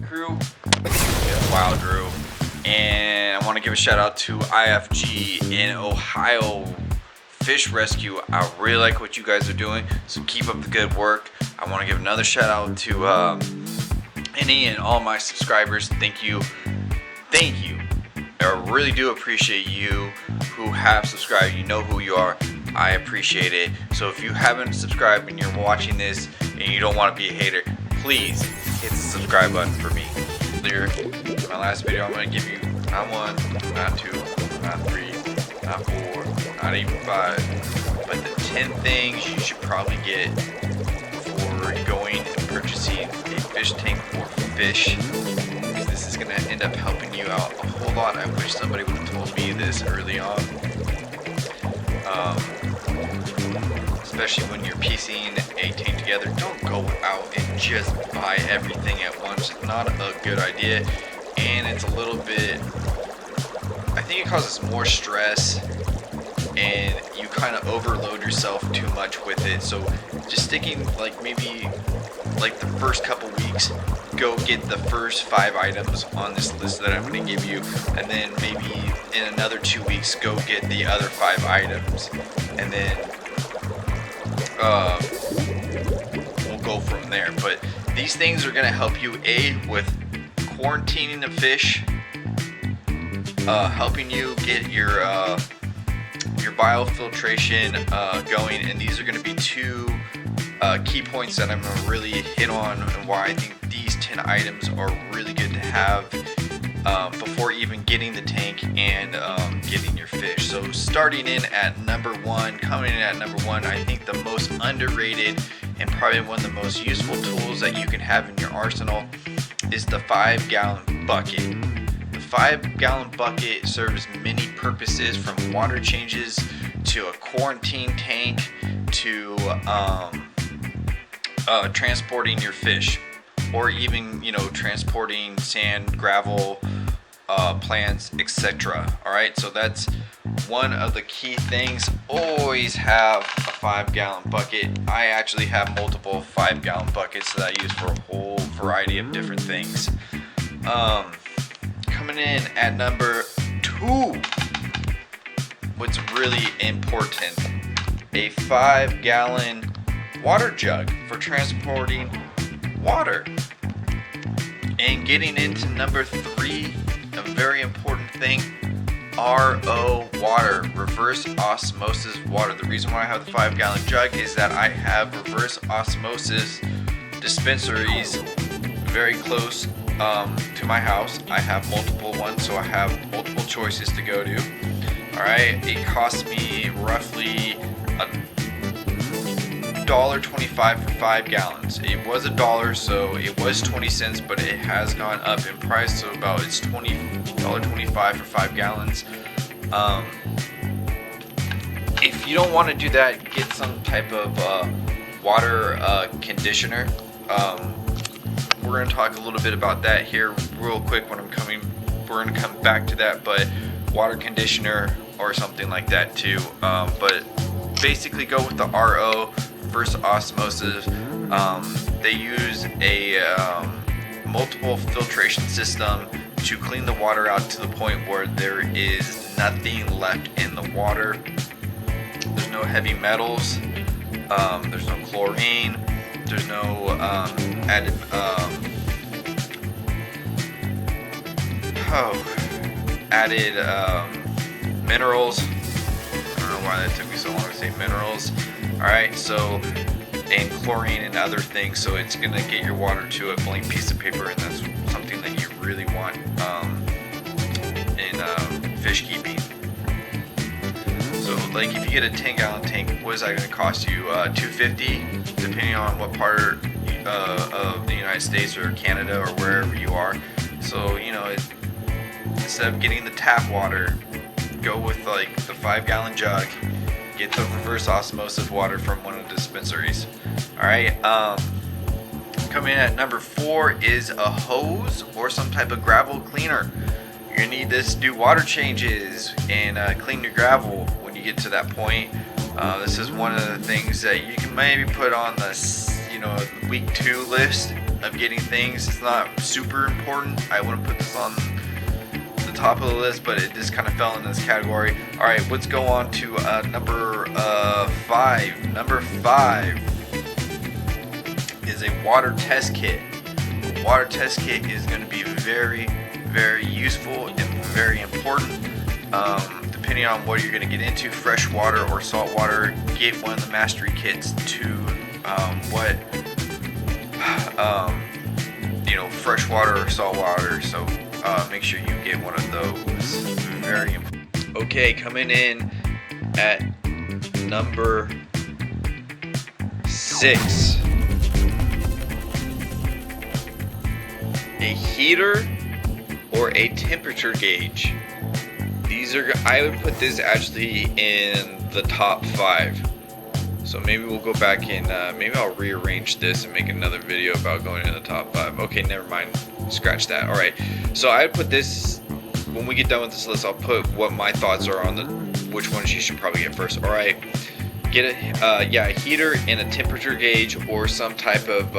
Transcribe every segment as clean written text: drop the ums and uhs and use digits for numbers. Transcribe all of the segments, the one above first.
crew. Yeah, Wow Drew. And I want to give a shout out to IFG in Ohio Fish Rescue. I really like what you guys are doing, so keep up the good work. I want to give another shout out to any and all my subscribers. Thank you. I really do appreciate you who have subscribed. You know who you are. I appreciate it. So if you haven't subscribed and you're watching this and you don't want to be a hater, please hit the subscribe button for me. Clear. My last video, I'm going to give you not 1, not 2, not 3, not 4, not even 5, but the 10 things you should probably get before going and purchasing a fish tank for fish. Because this is going to end up helping you out a whole lot. I wish somebody would have told me this early on. Especially when you're piecing a tank together, don't go out and just buy everything at once. It's not a good idea, and it's a little bit, I think it causes more stress, and you kind of overload yourself too much with it. So just sticking, like, maybe like the first couple weeks, go get the first 5 items on this list that I'm going to give you, and then maybe in another 2 weeks go get the other 5 items, and then we'll go from there. But these things are going to help you with quarantining the fish, helping you get your biofiltration going, and these are going to be 2 key points that I'm going to really hit on, and why I think these 10 items are really good to have before even getting the tank and getting your fish. So starting in at number 1, coming in at number 1, I think the most underrated and probably one of the most useful tools that you can have in your arsenal is the 5-gallon bucket. The 5-gallon bucket serves many purposes, from water changes to a quarantine tank to transporting your fish, or even, you know, transporting sand, gravel, plants, etc. Alright, so that's one of the key things. Always have a 5-gallon bucket. I actually have multiple 5-gallon buckets that I use for a whole variety of different things. Coming in at number 2, what's really important, a 5-gallon water jug for transporting water. And getting into number 3, a very important thing, RO water, reverse osmosis water. The reason why I have the 5-gallon jug is that I have reverse osmosis dispensaries very close to my house. I have multiple ones, so I have multiple choices to go to. Alright, it costs me roughly $1.25 for 5 gallons. It was $1, so it was 20 cents, but it has gone up in price, so about it's $20.25 for 5 gallons. If you don't want to do that, get some type of water conditioner. We're going to talk a little bit about that here real quick when we're going to come back to that, but water conditioner or something like that too. But basically go with the RO, reverse osmosis. They use a multiple filtration system to clean the water out to the point where there is nothing left in the water. There's no heavy metals, there's no chlorine, there's no added minerals. I don't know why that took me so long to say minerals. Alright, so, and chlorine and other things, so it's gonna get your water to a blank piece of paper, and that's something that you really want in fish keeping. So, like, if you get a 10-gallon tank, what is that gonna cost you? $2.50, depending on what part of the United States or Canada or wherever you are. So, you know, instead of getting the tap water, go with like the 5-gallon jug. Get the reverse osmosis water from one of the dispensaries. Alright, coming in at number 4 is a hose or some type of gravel cleaner. You're gonna need this to do water changes and clean your gravel when you get to that point. This is one of the things that you can maybe put on the week 2 list of getting things. It's not super important. I wouldn't put this on the top of the list, but it just kind of fell in this category. All right, let's go on to number 5. Number 5 is a water test kit. A water test kit is going to be very, very useful and very important. Depending on what you're going to get into, fresh water or salt water, get one of the mastery kits to fresh water or salt water. So make sure you get one of those. Very important. Okay, coming in at number 6. A heater or a temperature gauge. I would put this actually in the top 5. So maybe we'll go back and maybe I'll rearrange this and make another video about going in the top 5. Okay, never mind. Scratch that. Alright, so I would put this, when we get done with this list, I'll put what my thoughts are on which ones you should probably get first. Alright, get a heater and a temperature gauge or some type of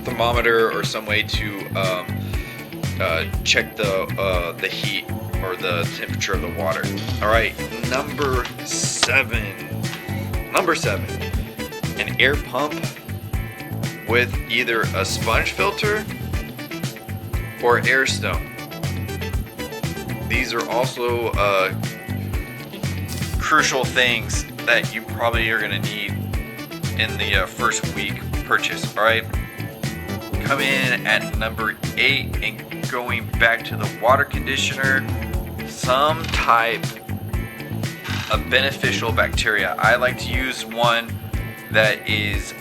thermometer or some way to check the heat or the temperature of the water. All right, number 7. An air pump with either a sponge filter or air stone. These are also crucial things that you probably are going to need in the first week purchase. All right, come in at number 8 and going back to the water conditioner, some type of beneficial bacteria. I like to use one that is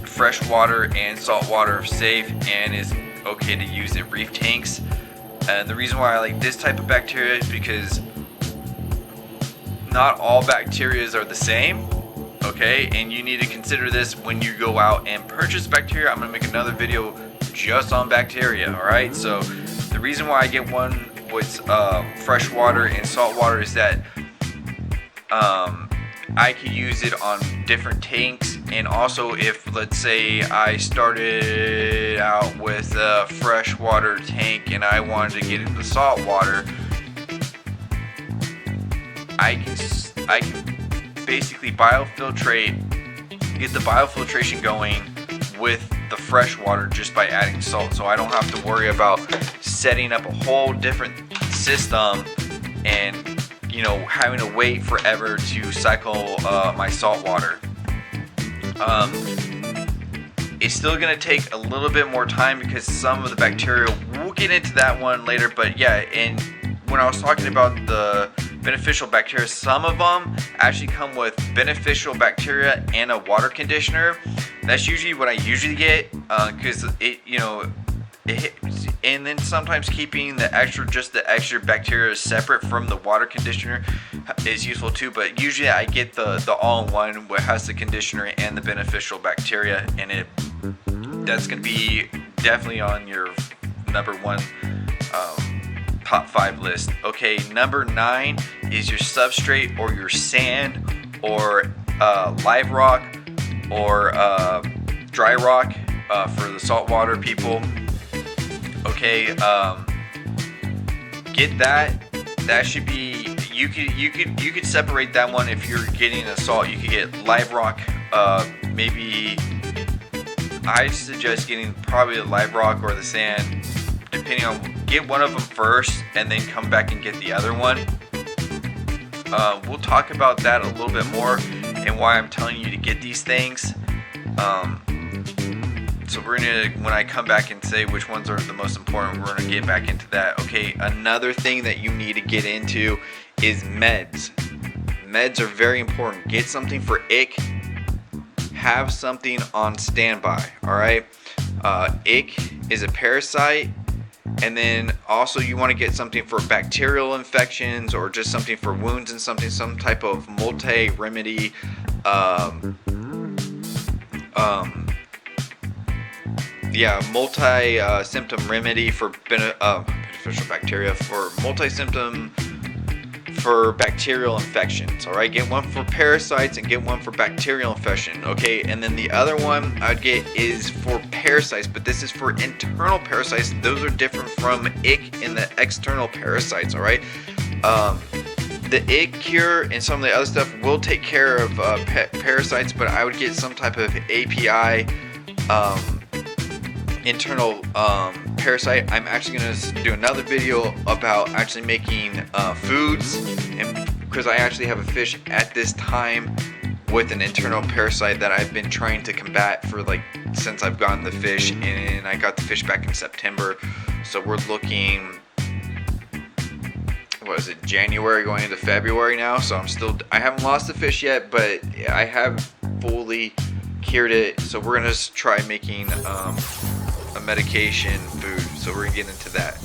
fresh water and salt water safe and is okay to use in reef tanks. And the reason why I like this type of bacteria is because not all bacterias are the same. Okay, and you need to consider this when you go out and purchase bacteria. I'm gonna make another video just on bacteria. All right, so the reason why I get one with fresh water and salt water is that I can use it on different tanks, and also if, let's say, I started out with a fresh water tank and I wanted to get into salt water, I can basically get the biofiltration going with the fresh water just by adding salt. So I don't have to worry about setting up a whole different system and having to wait forever to cycle my salt water. It's still gonna take a little bit more time because some of the bacteria, we'll get into that one later, but yeah, and when I was talking about the beneficial bacteria, some of them actually come with beneficial bacteria and a water conditioner. That's usually what I usually get because and then sometimes keeping the extra bacteria separate from the water conditioner is useful too, but usually I get the all-in-one what has the conditioner and the beneficial bacteria in it. That's going to be definitely on your number 1 top 5 list. Okay, number 9 is your substrate or your sand or live rock or dry rock for the saltwater people. Okay, get that. That should be, you could separate that one. If you're getting a salt, you could get live rock. Maybe I suggest getting probably the live rock or the sand, depending on. Get one of them first and then come back and get the other one. We'll talk about that a little bit more and why I'm telling you to get these things. So we're gonna, when I come back and say which ones are the most important, we're gonna get back into that. Okay, another thing that you need to get into is meds. Meds are very important. Get something for ick. Have something on standby. All right. Ick is a parasite, and then also you want to get something for bacterial infections or just something for wounds and something, some type of multi-remedy. Multi-symptom remedy for beneficial bacteria, for multi-symptom for bacterial infections. All right, get one for parasites and get one for bacterial infection. Okay, and then the other one I'd get is for parasites, but this is for internal parasites. Those are different from ick and the external parasites. All right. The ick cure and some of the other stuff will take care of parasites, but I would get some type of API internal parasite. I'm actually going to do another video about actually making foods, and because I actually have a fish at this time with an internal parasite that I've been trying to combat for like since I've gotten the fish, and I got the fish back in September. So we're looking, what is it, January going into February now. So I haven't lost the fish yet, but I have fully cured it. So we're gonna try making a medication food. So we're gonna get into that.